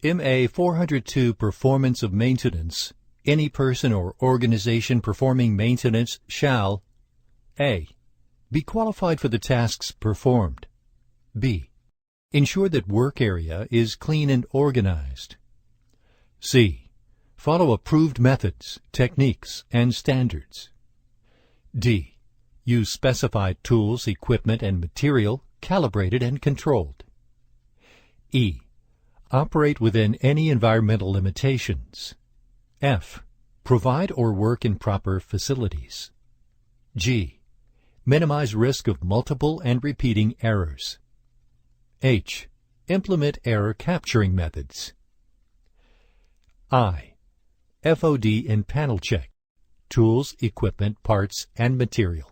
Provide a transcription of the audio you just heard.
MA 402 Performance of Maintenance. Any person or organization performing maintenance shall A. Be qualified for the tasks performed. B. Ensure that work area is clean and organized. C. Follow approved methods, techniques, and standards. D. Use specified tools, equipment, and material calibrated and controlled. E. Operate within any environmental limitations. F. Provide or work in proper facilities. G. Minimize risk of multiple and repeating errors. H. Implement error capturing methods. I. FOD and panel check. Tools, equipment, parts, and material.